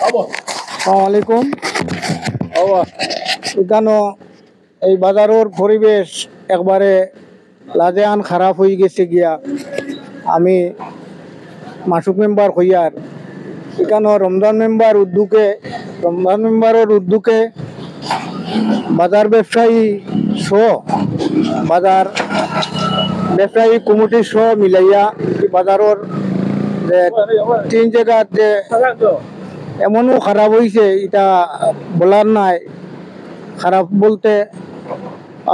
আসসালামু আলাইকুম। এখানে এই বাজারের পরিবেশ একবারে লাজেহান খারাপ হয়ে গেছে গিয়া। আমি মাসুক মেম্বার হইয়ার এখানে রমজান মেম্বারের উদ্যোগে বাজার ব্যবসায়ী সহ বাজার ব্যবসায়ী কমিটি সহ মিলাইয়া বাজারের যে 3 জায়গার যে এমনও খারাপ হয়েছে এটা বলার নাই। খারাপ বলতে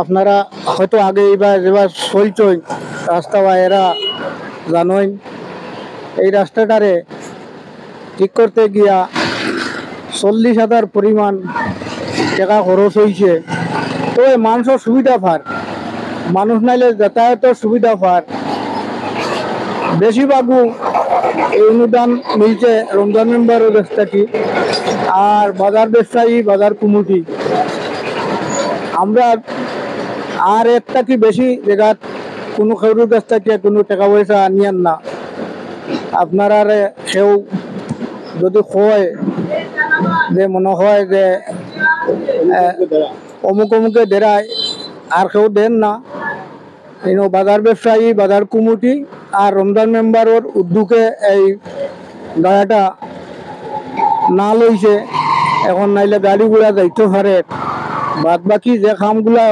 আপনারা হয়তো আগে এবার চলছেন রাস্তা বা এরা জানেন এই রাস্তাটারে ঠিক করতে গিয়া 40,000 পরিমাণ টাকা খরচ হয়েছে। তো মানুষের সুবিধা পার, মানুষ নাইলে যাতায়াতের সুবিধা পার। বেশিরভাগও এই অনুদান মিলছে রমজান মেম্বারের কাছ থেকে আর বাজার ব্যবসায়ী বাজার কমিটি। আমরা আর একটা কি বেশি জায়গা কোনো খেউর কাছ থেকে কোনো টাকা পয়সা নিয়েন না। আপনারা সেও যদি হয় যে মনে হয় যে অমুক অমুকে দেরায় আর কেউ দেন না। বাজার ব্যবসায়ী বাজার কমিটি আর রমজান মেম্বারের উদ্যোগে এই গাড়াটা না লইছে। এখন নাইলে গাড়ি ঘোড়া যাইতে পারে। বাদ বাকি যে কামগুলা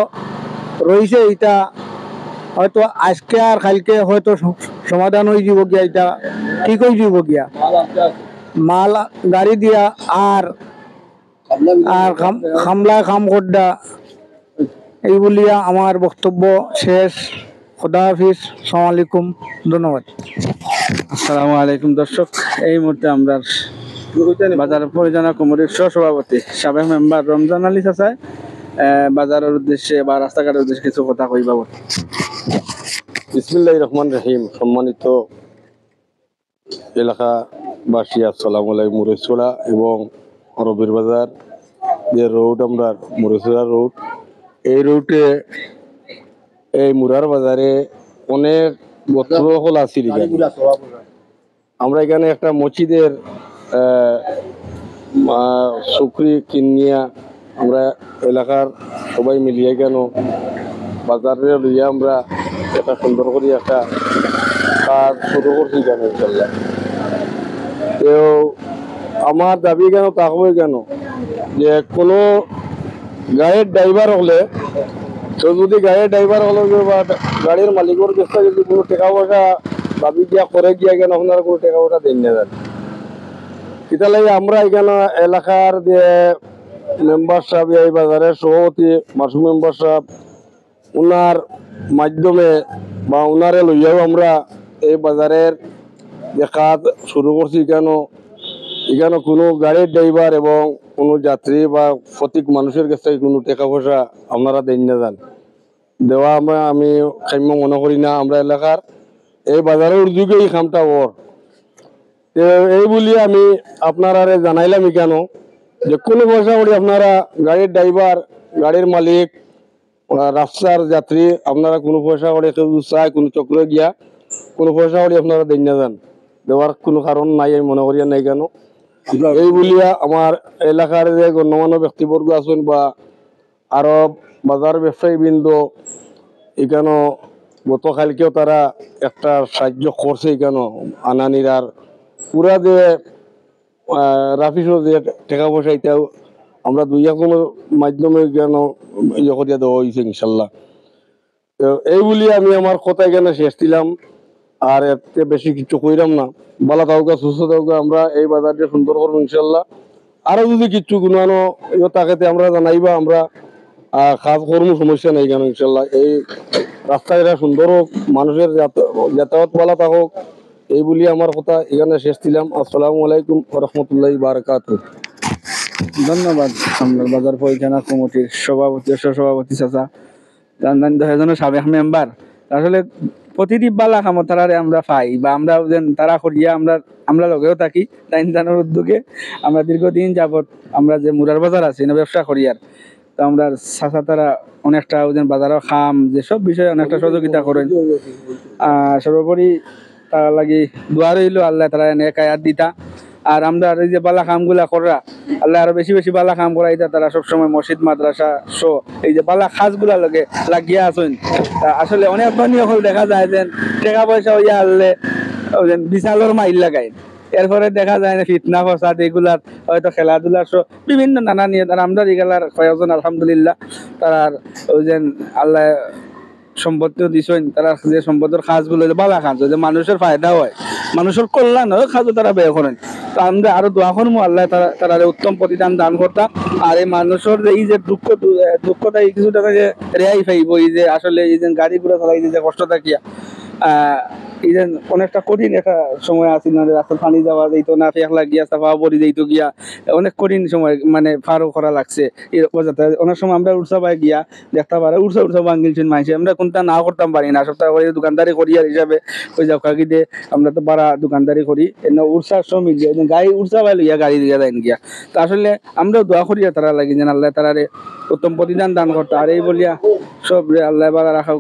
রয়েছে এটা হয়তো আজকে আর কালকে হয়তো সমাধান হয়ে যাব গিয়া, এটা ঠিক হয়ে যাব গিয়া। মাল গাড়ি দিয়া আর খামলা খাম করডা এই বলিয়া আমার বক্তব্য শেষ। খুদা হাফিজ, আসসালামু আলাইকুম, ধন্যবাদ। আসসালামু আলাইকুম দর্শক, এই মুহূর্তে আমরা বাজার পরিচালনা কমিটির সহসভাপতি সাবেক মেম্বার রমজান আলী চাচায় বাজারের উদ্দেশ্যে বা রাস্তাঘাটের উদ্দেশ্যে কিছু কথা কইবা। বিসমিল্লাহির রহমানির রহিম। সম্মানিত এলাকাবাসী, আসসালামু আলাইকুম। মুরেছড়া এবং রবির বাজার যে রোড, আমরা মুরেছড়া রোড, এই রোডে এই মুরার বাজারে অনেক বস্ত্র আছিল। আমরা এখানে একটা মসজিদের সুকরি কিনিয়া আমরা এলাকার সবাই মিলিয়ে কেন বাজারে লইয়া আমরা একটা সুন্দর করে একটা কাজ শুরু করছি কেন ইনশাল্লাহ। তো আমার দাবি কেন থাকবে কেন যে কোনো গাড়ির ড্রাইভার হলে, তো যদি গাড়ির ড্রাইভার হলে বা গাড়ির মালিকের কাছে যদি কোনো টাকা পয়সা দাবি দিয়া করে গিয়া কেন আপনারা কোনো টাকা পয়সা দেন না যান। এটা লাগে আমরা এখানে এলাকার যে মেম্বার সাহেব, এই বাজারের সভাপতি মাসুক মেম্বার সাহেব, উনার মাধ্যমে বা উনারে লইয়াও আমরা এই বাজারের যে কাজ শুরু করছি। এখানে কোনো গাড়ির ড্রাইভার এবং কোনো যাত্রী বা প্রত্যেক মানুষের কাছ থেকে কোনো টাকা পয়সা আপনারা দেন না যান, দেওয়া আমি কাম্য মনে করি না। আমরা এলাকার এই বাজারের উদ্যোগে এই কামটা ওর এই বলি আমি আপনারা জানাইলাম কেন যে কোনো পয়সা করি আপনারা গাড়ির ড্রাইভার, গাড়ির মালিক, রাস্তার যাত্রী, আপনারা কোনো পয়সা করে কেউ চায় কোনো চক্রে গিয়া কোনো পয়সা করে আপনারা দেন না যান, দেওয়ার কোনো কারণ নাই আমি মনে করি নাই কেন। এই বলিয়া আমার এলাকার যে গণ্যমান্য ব্যক্তিবর্গ আছেন বা আরো বাজার ব্যবসায়ী বৃন্দ এখানে গতকালকেও তারা একটা সাহায্য করছে। এখানে আনানিরার পুরা যে রাফিসও যে টাকা পয়সা এটাও আমরা দুই একজনের মাধ্যমে কেন ইয়ে করিয়া দেওয়া হয়েছে ইনশাল্লাহ। তো এই বলি আমি আমার কথা এখানে শেষ দিলাম, আর এতে বেশি কিছু কইরাম না। ভালো থাকুক, সুস্থ থাকুক, আমরা এই বাজারটা সুন্দর করবো ইনশাল্লাহ। আরো যদি কিছু কোনো তাকে আমরা জানাইবা, আমরা কাজ করবো, সমস্যা নেই কেন ইনশাল্লাহ। এই রাস্তাঘাট সুন্দর হোক, মানুষের যাতায়াত ভালো থাকুক, এই বলি আমার কথা এখানে শেষ দিলাম। আসসালামু আলাইকুম রহমতুল্লাহি বারাকাতুহু। ধন্যবাদ। আমরা বাজার পরিচালনা কমিটির সভাপতি সহসভাপতি চাচা জানেন সাবেক মেম্বার। আসলে প্রতিটি বালা কামত তারারে আমরা পাই বা আমরা তারা করিয়া আমরা লগেও থাকি। তাই জানার উদ্যোগে আমরা দীর্ঘদিন যাবৎ আমরা যে মুরার বাজার আছে ব্যবসা করিয়ার, তো আমরা চাচা তারা অনেকটা বাজারের খাম যেসব বিষয়ে অনেকটা সহযোগিতা করেন। সর্বোপরি তারা লাগি দোয়া রইল আল্লাহ তারা এক আয়াত দিতা আর আমরা এই যে বালা কামগুলা করা আল্লাহ আরো বেশি বেশি বালা কাম করাইতা তারা সবসময় মসজিদ মাদ্রাসা সহ এই যে বালা খাসগুলা লগে লাগিয়া আছেন। আসলে অনেক বানি হল দেখা যায় যে টাকা পয়সা হইয়া আনলে বিশালর মাইল লাগাই, এরপরে দেখা যায় না ফিতনা ফসাদ এগুলার হয়তো খেলাধুলার সহ বিভিন্ন নানা নিয়ে তারা আমরা এগুলার কয়েকজন আলহামদুলিল্লাহ তার ওই যে আল্লাহ সম্পত্তিও দিছেন, তারা যে সম্পদের কাজগুলো বালা কাজ যে মানুষের ফায়দা হয়, মানুষের কল্যাণ হয় কাজও তারা ব্যয় করেন। তো আমরা আরো দোয়া করবো আল্লাহ তারা উত্তম প্রতিদান দান করতাম। আর এই মানুষের যে এই যে দুঃখটা এই কিছু টাকা যে রেহাই পাইব, এই যে আসলে এই যে গাড়ি ঘোড়া চালাই যে কষ্ট থাকিয়া এই যে অনেকটা কঠিন একটা সময় আসিল না, রাস্তা পানি যাওয়া যাইতো না, ফেকলা গিয়া সাফা পরি যাইতো গিয়া অনেক কঠিন সময় মানে পারও করা লাগছে। এরকম যাতে অনেক সময় আমরা উৎসব গিয়া দেখতে পারে উৎসব ভাঙিলছেন মানুষ, আমরা কোনটা না করতাম পারি না, সপ্তাহ করে দোকানদারি করি আর হিসাবে ওই যাও কাকিতে আমরা তো বাড়া দোকানদারি করি উৎসাহ সব মিলিয়ে গাড়ি উৎসব লইয়া গাড়ি দিয়া দেন গিয়া। তো আসলে আমরাও দোয়া করিয়া তারা লাগি যেন আল্লাহ তারারে উত্তম প্রতিদান দান করতে। আর এই বলিয়া সব আল্লাহ বালা রাখা